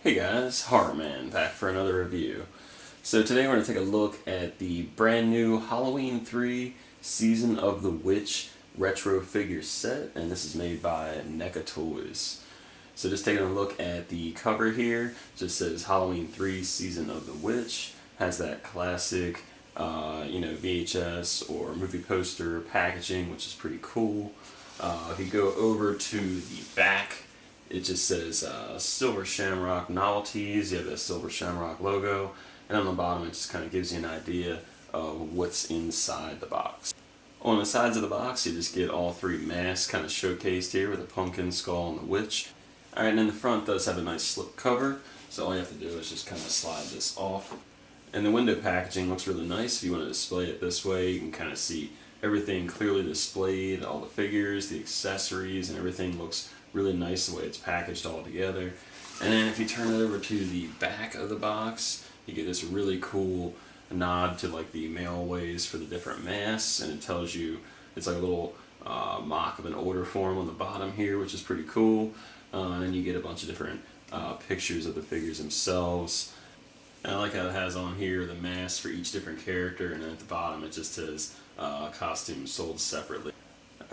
Hey guys, Horrorman back for another review. So today we're going to take a look at the brand new Halloween 3 Season of the Witch retro figure set, and this is made by NECA Toys. So just taking a look at the cover here, just says Halloween 3 Season of the Witch, has that classic VHS or movie poster packaging, which is pretty cool. If you go over to the back, it just says Silver Shamrock Novelties. You have the Silver Shamrock logo, and on the bottom it just kind of gives you an idea of what's inside the box. On the sides of the box you just get all three masks kind of showcased here with the pumpkin, skull, and the witch. Alright, and in the front does have a nice slip cover, so all you have to do is just kind of slide this off. And the window packaging looks really nice. If you want to display it this way, you can kind of see everything clearly displayed, all the figures, the accessories, and everything looks really nice the way it's packaged all together. And then if you turn it over to the back of the box, you get this really cool nod to like the mailways for the different masks, and it tells you it's like a little mock of an order form on the bottom here, which is pretty cool. And then you get a bunch of different pictures of the figures themselves. And I like how it has on here the masks for each different character, and then at the bottom it just says costumes sold separately.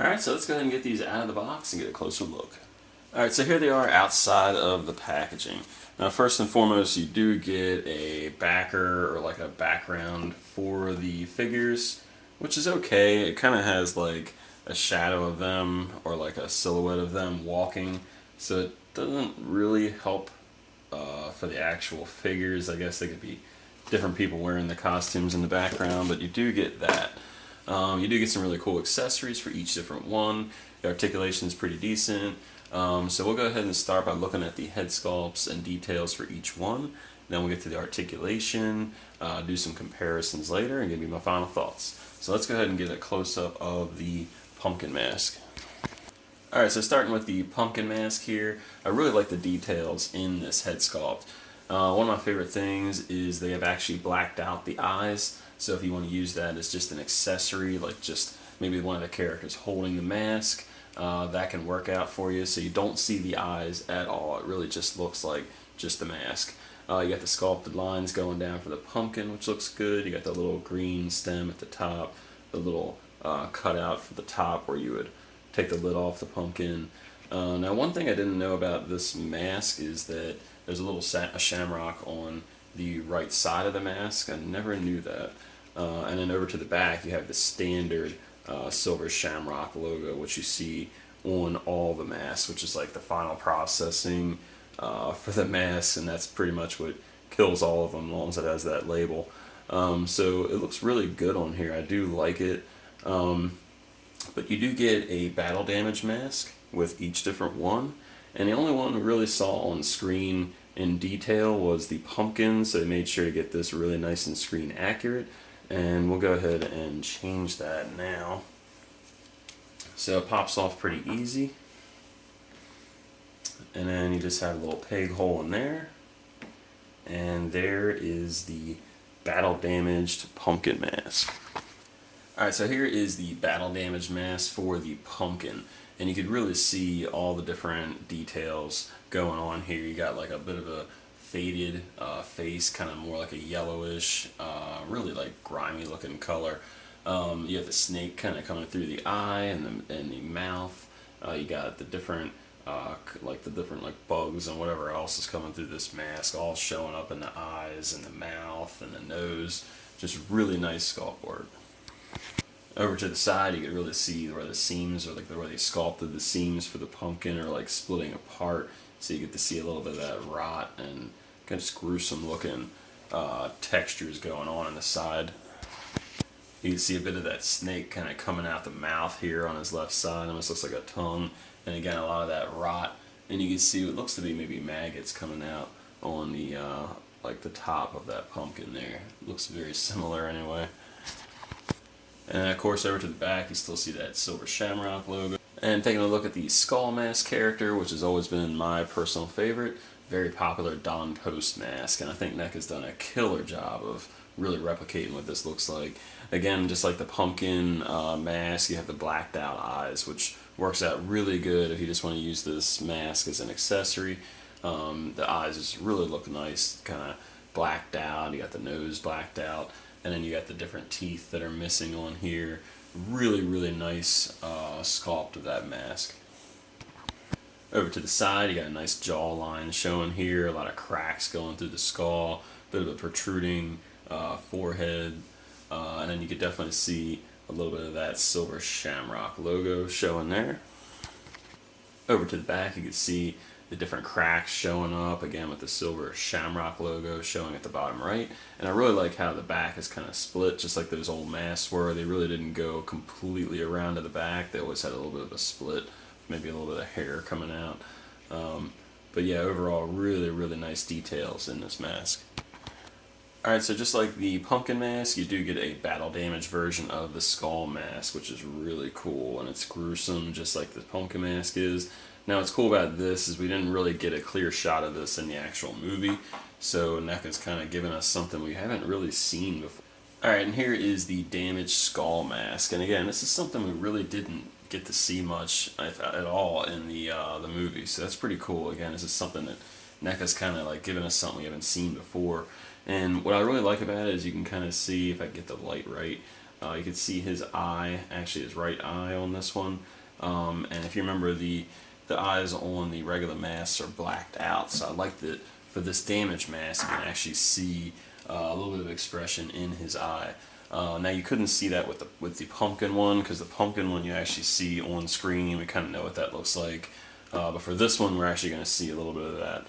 Alright, so let's go ahead and get these out of the box and get a closer look. Alright, so here they are outside of the packaging. Now first and foremost, you do get a backer or like a background for the figures, which is okay. It kind of has like a shadow of them or like a silhouette of them walking, so it doesn't really help for the actual figures. I guess they could be different people wearing the costumes in the background, but you do get that. You do get some really cool accessories for each different one. The articulation is pretty decent. So we'll go ahead and start by looking at the head sculpts and details for each one. Then we'll get to the articulation, do some comparisons later, and give you my final thoughts. So let's go ahead and get a close-up of the pumpkin mask. Alright, so starting with the pumpkin mask here, I really like the details in this head sculpt. One of my favorite things is they have actually blacked out the eyes, so if you want to use that as just an accessory, like just maybe one of the characters holding the mask, that can work out for you, so you don't see the eyes at all. It really just looks like just the mask. You got the sculpted lines going down for the pumpkin, which looks good. You got the little green stem at the top, the little cutout for the top where you would take the lid off the pumpkin. Now one thing I didn't know about this mask is that there's a little shamrock on the right side of the mask. I never knew that. And then over to the back you have the standard Silver Shamrock logo, which you see on all the masks, which is like the final processing for the masks, and that's pretty much what kills all of them as long as it has that label. So it looks really good on here. I do like it. But you do get a battle damage mask with each different one, and the only one we really saw on screen in detail was the pumpkin, so they made sure to get this really nice and screen accurate, and we'll go ahead and change that now. So it pops off pretty easy, and then you just have a little peg hole in there, and there is the battle damaged pumpkin mask. Alright, so here is the battle damage mask for the pumpkin, and you could really see all the different details going on here. You got like a bit of a faded face, kind of more like a yellowish, really like grimy looking color. You have the snake kind of coming through the eye and the mouth. You got the different like bugs and whatever else is coming through this mask, all showing up in the eyes and the mouth and the nose. Just really nice sculpt work. Over to the side, you can really see where the seams, or like where they sculpted the seams for the pumpkin, are like splitting apart. So you get to see a little bit of that rot and kind of just gruesome looking textures going on the side. You can see a bit of that snake kind of coming out the mouth here on his left side. Almost looks like a tongue. And again, a lot of that rot. And you can see what looks to be maybe maggots coming out on the like the top of that pumpkin there. Looks very similar anyway. And of course over to the back you still see that Silver Shamrock logo. And taking a look at the skull mask character, which has always been my personal favorite, very popular Don Post mask, and I think NECA's done a killer job of really replicating what this looks like. Again, just like the pumpkin mask, you have the blacked out eyes, which works out really good if you just want to use this mask as an accessory. The eyes just really look nice, kind of blacked out. You got the nose blacked out, and then you got the different teeth that are missing on here. Really nice sculpt of that mask. Over to the side, you got a nice jawline showing here, a lot of cracks going through the skull, a bit of a protruding forehead, and then you could definitely see a little bit of that silver shamrock logo showing there. Over to the back, you can see the different cracks showing up, again with the silver shamrock logo showing at the bottom right. And I really like how the back is kind of split, just like those old masks were. They really didn't go completely around to the back. They always had a little bit of a split, maybe a little bit of hair coming out. But yeah, overall, really nice details in this mask. Alright, so just like the pumpkin mask, you do get a battle damage version of the skull mask, which is really cool, and it's gruesome just like the pumpkin mask is. Now what's cool about this is we didn't really get a clear shot of this in the actual movie, so NECA's kind of giving us something we haven't really seen before. Alright, and here is the damaged skull mask, and again, this is something we really didn't get to see much at all in the movie, so that's pretty cool. Again, this is something that NECA's kind of like giving us something we haven't seen before. And what I really like about it is you can kind of see, if I get the light right, you can see his eye, actually his right eye on this one. And if you remember, the eyes on the regular masks are blacked out. So I like that for this damage mask, you can actually see a little bit of expression in his eye. Now you couldn't see that with the pumpkin one, because the pumpkin one you actually see on screen. We kind of know what that looks like. But for this one, we're actually going to see a little bit of that,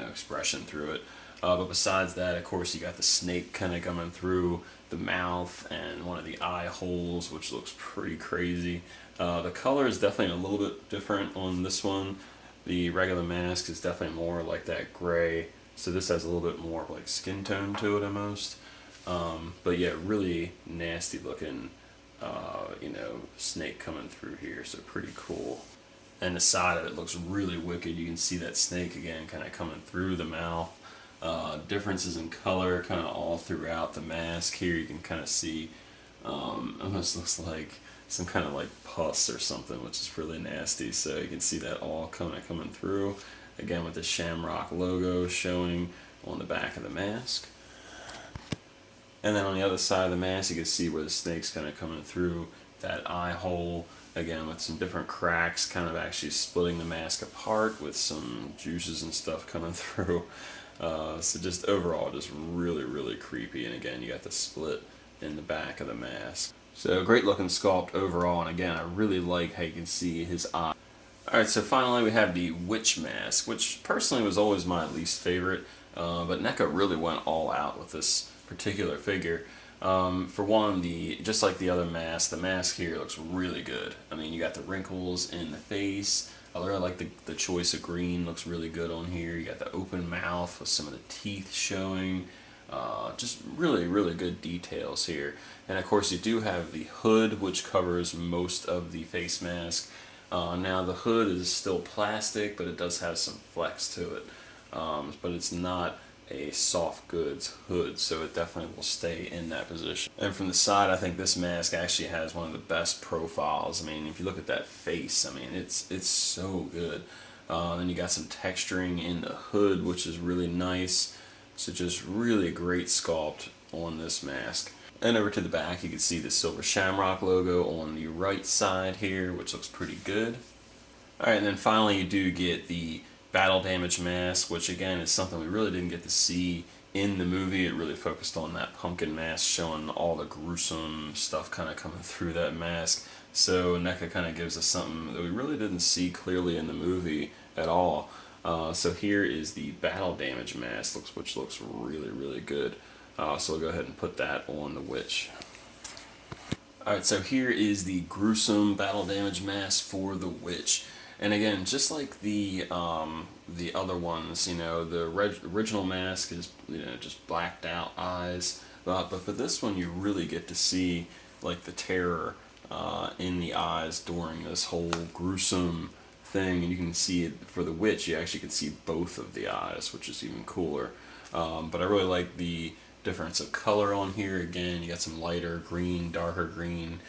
expression through it. But besides that, of course, you got the snake kind of coming through the mouth and one of the eye holes, which looks pretty crazy. The color is definitely a little bit different on this one. The regular mask is definitely more like that gray, so this has a little bit more like skin tone to it almost. But yeah, really nasty looking, snake coming through here, so pretty cool. And the side of it looks really wicked. You can see that snake again kind of coming through the mouth. Differences in color kind of all throughout the mask. Here you can kind of see almost looks like some kind of like pus or something, which is really nasty. So you can see that all kind of coming through, again with the shamrock logo showing on the back of the mask. And then on the other side of the mask, you can see where the snake's kind of coming through that eye hole, again with some different cracks, kind of actually splitting the mask apart with some juices and stuff coming through. So just overall, just really creepy. And again, you got the split in the back of the mask. So great looking sculpt overall, and again, I really like how you can see his eye. Alright, so finally we have the witch mask, which personally was always my least favorite, but NECA really went all out with this particular figure. For one, just like the other mask, the mask here looks really good. I mean, you got the wrinkles in the face. I really like the choice of green, looks really good on here. You got the open mouth with some of the teeth showing. Just really good details here. And of course you do have the hood, which covers most of the face mask. Now the hood is still plastic, but it does have some flex to it. But it's not a soft goods hood, so it definitely will stay in that position. And from the side, I think this mask actually has one of the best profiles. I mean, if you look at that face, I mean, it's so good. Then you got some texturing in the hood, which is really nice. So just really great sculpt on this mask. And over to the back, you can see the silver shamrock logo on the right side here, which looks pretty good. Alright, and then finally you do get the battle damage mask, which again is something we really didn't get to see in the movie. It really focused on that pumpkin mask, showing all the gruesome stuff kind of coming through that mask. So NECA kind of gives us something that we really didn't see clearly in the movie at all. So here is the battle damage mask, which looks really good. So we'll go ahead and put that on the witch. Alright, so here is the gruesome battle damage mask for the witch. And again, just like the other ones, the original mask is just blacked out eyes, but for this one you really get to see like the terror in the eyes during this whole gruesome thing, and you can see it for the witch. You actually can see both of the eyes, which is even cooler. But I really like the difference of color on here. Again, you got some lighter green, darker green.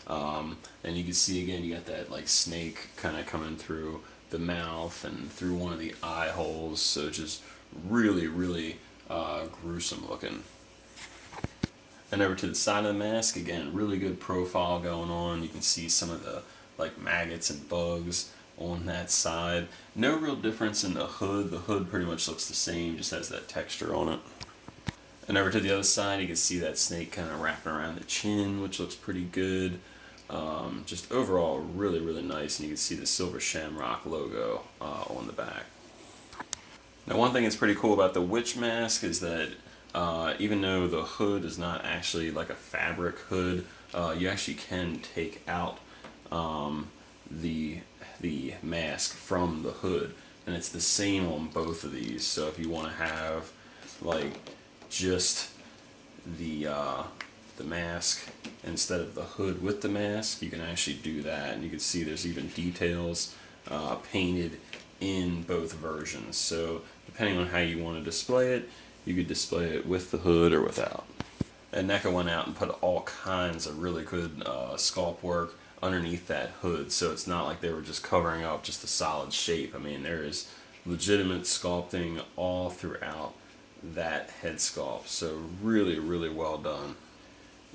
And you can see again, you got that like snake kind of coming through the mouth and through one of the eye holes, so just really, really gruesome looking. And over to the side of the mask, again, really good profile going on. You can see some of the like maggots and bugs on that side. No real difference in the hood. The hood pretty much looks the same, just has that texture on it. And over to the other side, you can see that snake kind of wrapping around the chin, which looks pretty good. Just overall, really, really nice. And you can see the Silver Shamrock logo on the back. Now, one thing that's pretty cool about the witch mask is that even though the hood is not actually like a fabric hood, you actually can take out the mask from the hood, and it's the same on both of these. So if you want to have like just the mask instead of the hood with the mask, you can actually do that, and you can see there's even details painted in both versions. So depending on how you want to display it, you could display it with the hood or without. And NECA went out and put all kinds of really good sculpt work underneath that hood, so it's not like they were just covering up just a solid shape. I mean, there is legitimate sculpting all throughout that head sculpt, so really, really well done.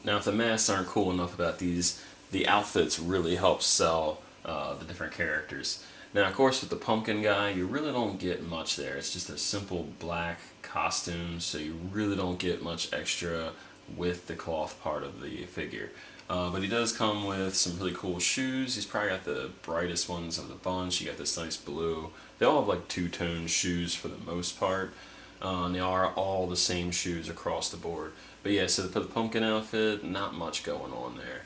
Now, if the masks aren't cool enough about these, the outfits really help sell the different characters. Now, of course, with the pumpkin guy, you really don't get much there. It's just a simple black costume, so you really don't get much extra with the cloth part of the figure. But he does come with some really cool shoes. He's probably got the brightest ones of the bunch. You got this nice blue. They all have like two-tone shoes for the most part. And they are all the same shoes across the board. But yeah, so for the pumpkin outfit, not much going on there.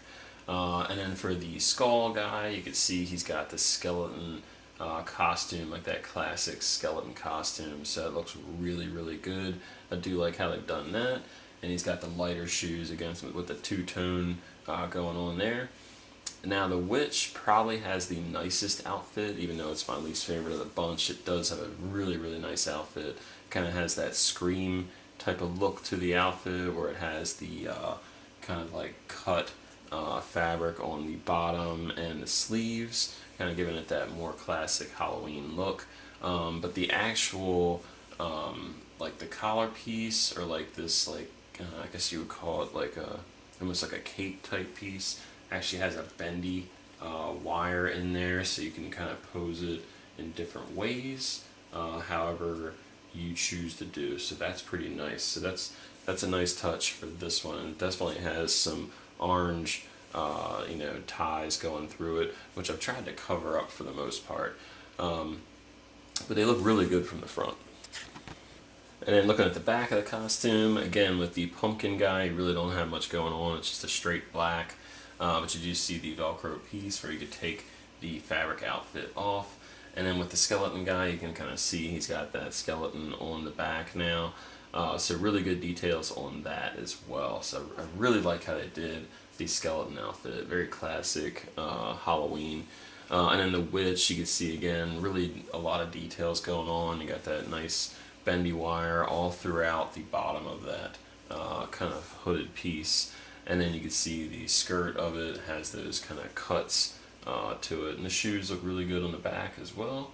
And then for the skull guy, you can see he's got the skeleton costume, like that classic skeleton costume. So it looks really, really good. I do like how they've done that. And he's got the lighter shoes against with the two-tone going on there. Now the witch probably has the nicest outfit, even though it's my least favorite of the bunch. It does have a really, really nice outfit. Kind of has that Scream type of look to the outfit, where it has the kind of like cut fabric on the bottom and the sleeves, kind of giving it that more classic Halloween look. But the actual like the collar piece, or like this, like I guess you would call it like a almost like a cape type piece, actually has a bendy wire in there, so you can kind of pose it in different ways, however you choose to do. So that's pretty nice. So that's a nice touch for this one. It definitely has some orange ties going through it, which I've tried to cover up for the most part, but they look really good from the front. And then looking at the back of the costume, again with the pumpkin guy, you really don't have much going on. It's just a straight black, but you do see the Velcro piece where you could take the fabric outfit off. And then with the skeleton guy, you can kind of see he's got that skeleton on the back now. So really good details on that as well. So I really like how they did the skeleton outfit. Very classic Halloween. And then the witch, you can see again, really a lot of details going on. You got that nice bendy wire all throughout the bottom of that kind of hooded piece. And then you can see the skirt of it has those kind of cuts to it, and the shoes look really good on the back as well.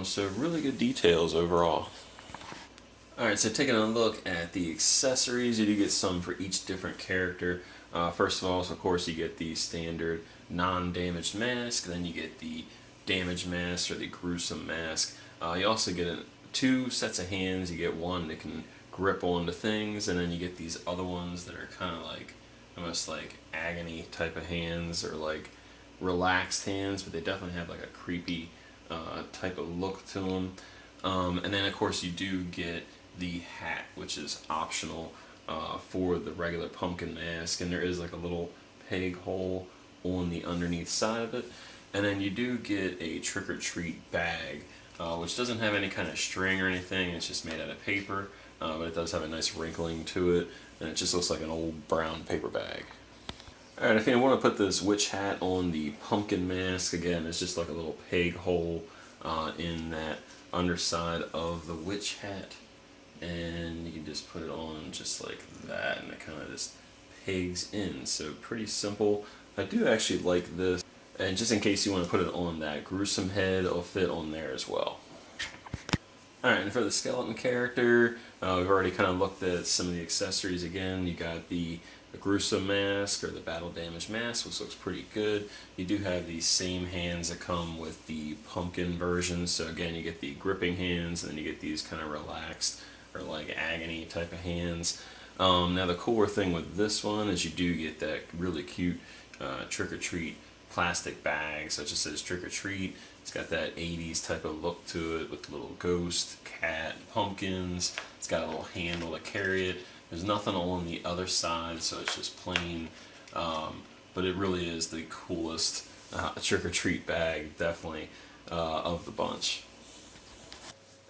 So really good details overall. Alright, so taking a look at the accessories, you do get some for each different character. First of all, so of course you get the standard non-damaged mask, then you get the damaged mask or the gruesome mask. You also get two sets of hands. You get one that can grip onto things, and then you get these other ones that are kind of like almost like agony type of hands, or like relaxed hands, but they definitely have like a creepy type of look to them. And then of course you do get the hat, which is optional for the regular pumpkin mask, and there is like a little peg hole on the underneath side of it. And then you do get a trick-or-treat bag, which doesn't have any kind of string or anything. It's just made out of paper, but it does have a nice wrinkling to it, and it just looks like an old brown paper bag. Alright, if you want to put this witch hat on the pumpkin mask, again, it's just like a little peg hole in that underside of the witch hat, and you can just put it on just like that, and it kind of just pegs in. So pretty simple. I do actually like this. And just in case you want to put it on that gruesome head, it'll fit on there as well. Alright, and for the skeleton character, we've already kind of looked at some of the accessories again. You got the gruesome mask, or the battle damage mask, which looks pretty good. You do have the same hands that come with the pumpkin version, so again you get the gripping hands, and then you get these kind of relaxed, or like agony type of hands. Now the cooler thing with this one is you do get that really cute trick-or-treat plastic bag, so it just says trick-or-treat. It's got that 80s type of look to it with little ghost, cat, pumpkins. It's got a little handle to carry it. There's nothing on the other side, so it's just plain, but it really is the coolest trick-or-treat bag, definitely, of the bunch.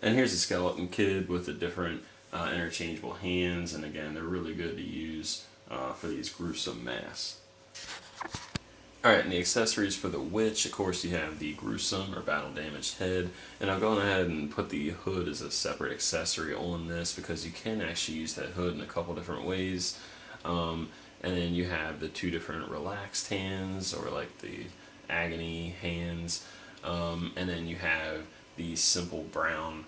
And here's a skeleton kid with the different interchangeable hands, and again, they're really good to use for these gruesome masks. Alright, and the accessories for the witch, of course you have the gruesome or battle damaged head, and I've gone ahead and put the hood as a separate accessory on this because you can actually use that hood in a couple different ways. And then you have the two different relaxed hands, or like the agony hands, and then you have the simple brown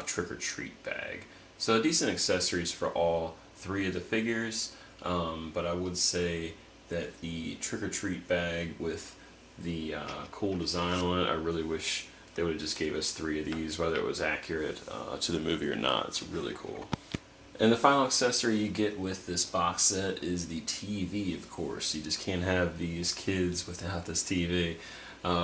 trick-or-treat bag. So decent accessories for all three of the figures, but I would say that the trick-or-treat bag with the cool design on it, I really wish they would have just gave us three of these, whether it was accurate to the movie or not. It's really cool. And the final accessory you get with this box set is the TV, of course. You just can't have these kids without this TV.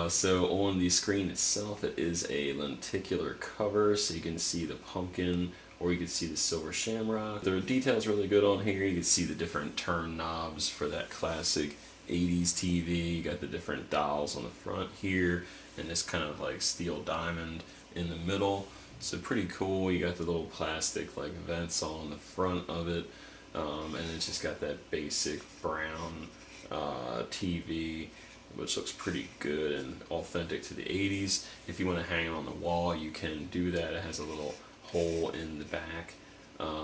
So on the screen itself, it is a lenticular cover, so you can see the pumpkin, or you can see the silver shamrock. The detail's really good on here. You can see the different turn knobs for that classic 80s TV. You got the different dials on the front here, and this kind of like steel diamond in the middle. So pretty cool. You got the little plastic like vents on the front of it, and it's just got that basic brown TV, which looks pretty good and authentic to the 80s. If you want to hang it on the wall, you can do that. It has a little hole in the back.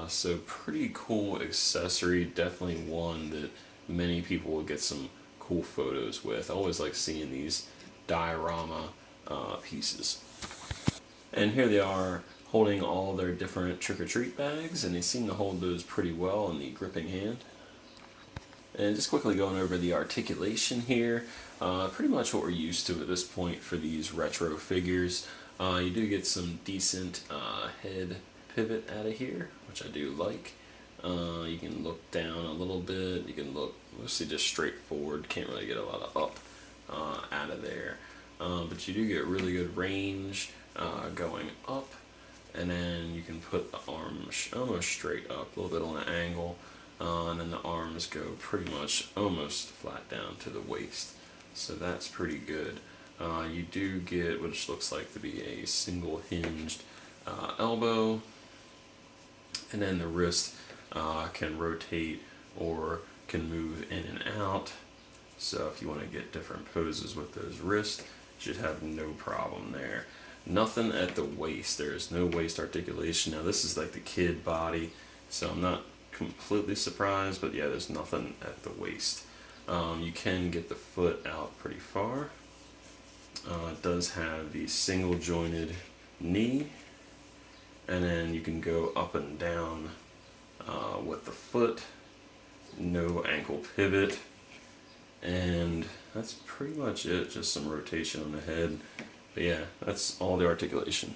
So pretty cool accessory, definitely one that many people will get some cool photos with. I always like seeing these diorama pieces. And here they are holding all their different trick-or-treat bags, and they seem to hold those pretty well in the gripping hand. And just quickly going over the articulation here, pretty much what we're used to at this point for these retro figures. You do get some decent head pivot out of here, which I do like. You can look down a little bit, you can look mostly just straight forward, can't really get a lot of up out of there. But you do get really good range going up, and then you can put the arms almost straight up, a little bit on an angle, and then the arms go pretty much almost flat down to the waist. So that's pretty good. You do get which looks like to be a single hinged elbow, and then the wrist can rotate or can move in and out. So if you want to get different poses with those wrists, you should have no problem there. Nothing at the waist. There is no waist articulation. Now this is like the kid body, so I'm not completely surprised, but yeah, there's nothing at the waist. You can get the foot out pretty far. It does have the single jointed knee, and then you can go up and down with the foot. No ankle pivot, and that's pretty much it. Just some rotation on the head, but yeah, that's all the articulation.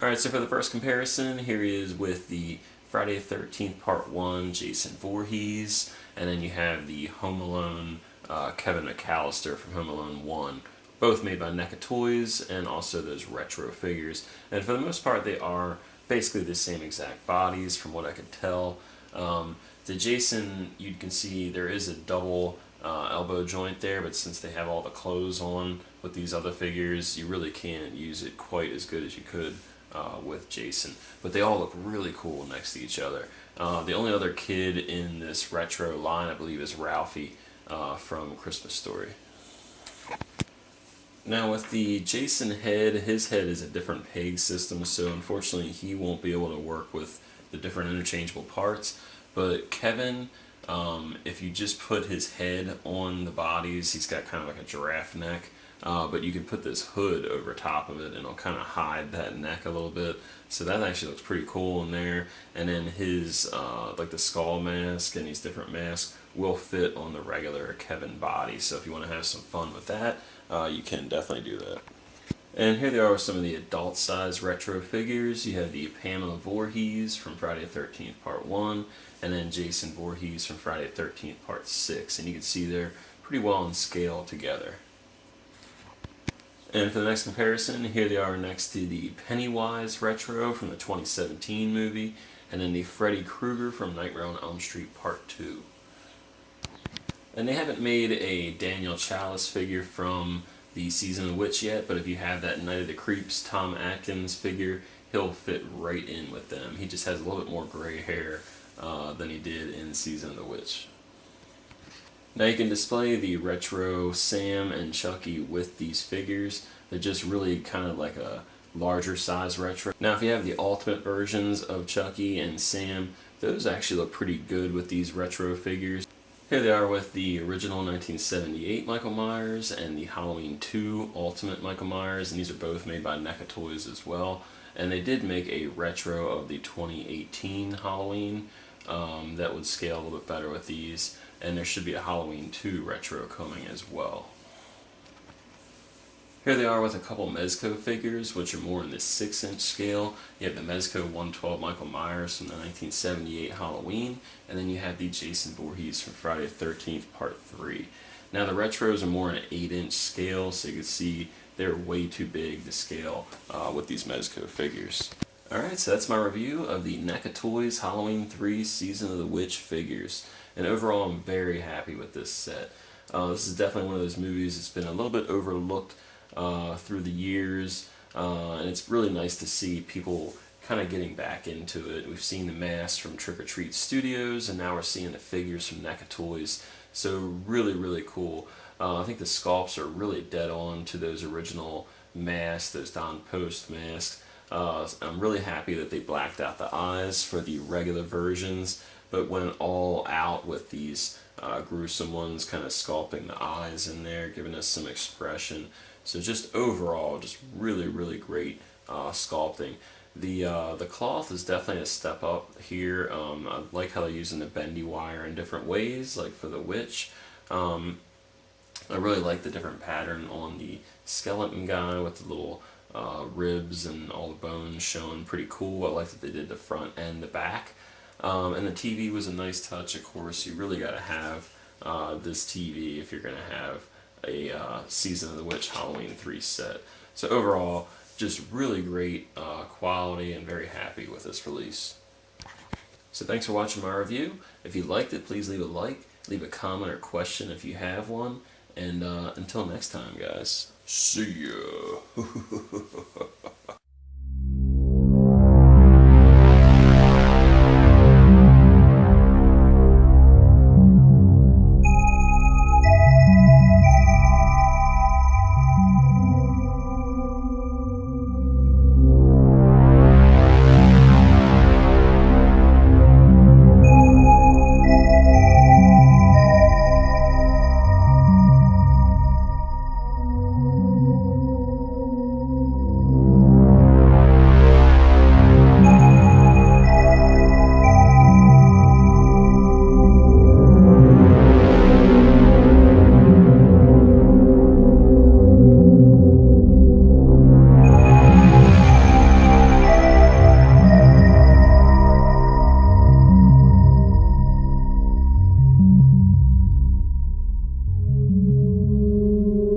Alright, so for the first comparison, here he is with the Friday the 13th Part 1 Jason Voorhees, and then you have the Home Alone Kevin McAllister from Home Alone 1, both made by NECA Toys, and also those retro figures. And for the most part, they are basically the same exact bodies from what I could tell. The Jason, you can see there is a double elbow joint there, but since they have all the clothes on with these other figures, you really can't use it quite as good as you could with Jason. But they all look really cool next to each other. The only other kid in this retro line, I believe, is Ralphie from Christmas Story. Now with the Jason head, his head is a different peg system, so unfortunately he won't be able to work with the different interchangeable parts. But Kevin, If you just put his head on the bodies, he's got kind of like a giraffe neck. But you can put this hood over top of it and it'll kind of hide that neck a little bit. So that actually looks pretty cool in there. And then his, like the skull mask and these different masks will fit on the regular Kevin body. So if you want to have some fun with that, you can definitely do that. And here they are with some of the adult size retro figures. You have the Pamela Voorhees from Friday the 13th Part 1, and then Jason Voorhees from Friday the 13th Part 6. And you can see they're pretty well in scale together. And for the next comparison, here they are next to the Pennywise retro from the 2017 movie, and then the Freddy Krueger from Nightmare on Elm Street Part 2. And they haven't made a Daniel Chalice figure from the Season of the Witch yet, but if you have that Night of the Creeps Tom Atkins figure, he'll fit right in with them. He just has a little bit more gray hair than he did in Season of the Witch. Now you can display the retro Sam and Chucky with these figures. They're just really kind of like a larger size retro. Now if you have the ultimate versions of Chucky and Sam, those actually look pretty good with these retro figures. Here they are with the original 1978 Michael Myers and the Halloween 2 Ultimate Michael Myers, and these are both made by NECA Toys as well. And they did make a retro of the 2018 Halloween that would scale a little bit better with these, and there should be a Halloween 2 retro coming as well. Here they are with a couple Mezco figures, which are more in the 6-inch scale. You have the Mezco 112 Michael Myers from the 1978 Halloween, and then you have the Jason Voorhees from Friday the 13th Part 3. Now the retros are more in an 8-inch scale, so you can see they're way too big to scale with these Mezco figures. Alright, so that's my review of the NECA Toys Halloween 3 Season of the Witch figures. And overall, I'm very happy with this set. This is definitely one of those movies that's been a little bit overlooked through the years, and it's really nice to see people kind of getting back into it. We've seen the masks from Trick or Treat Studios, and now we're seeing the figures from NECA Toys, so really, really cool. I think the sculpts are really dead on to those original masks, those Don Post masks. I'm really happy that they blacked out the eyes for the regular versions, but went all out with these gruesome ones, kind of sculpting the eyes in there, giving us some expression. So just overall, just really, really great sculpting. The cloth is definitely a step up here. I like how they're using the bendy wire in different ways, like for the witch. I really like the different pattern on the skeleton guy with the little ribs and all the bones showing, pretty cool. I like that they did the front and the back. And the TV was a nice touch. Of course, you really got to have this TV if you're going to have a Season of the Witch Halloween 3 set. So overall, just really great quality, and very happy with this release. So thanks for watching my review. If you liked it, please leave a like, leave a comment or question if you have one, and until next time, guys, see ya.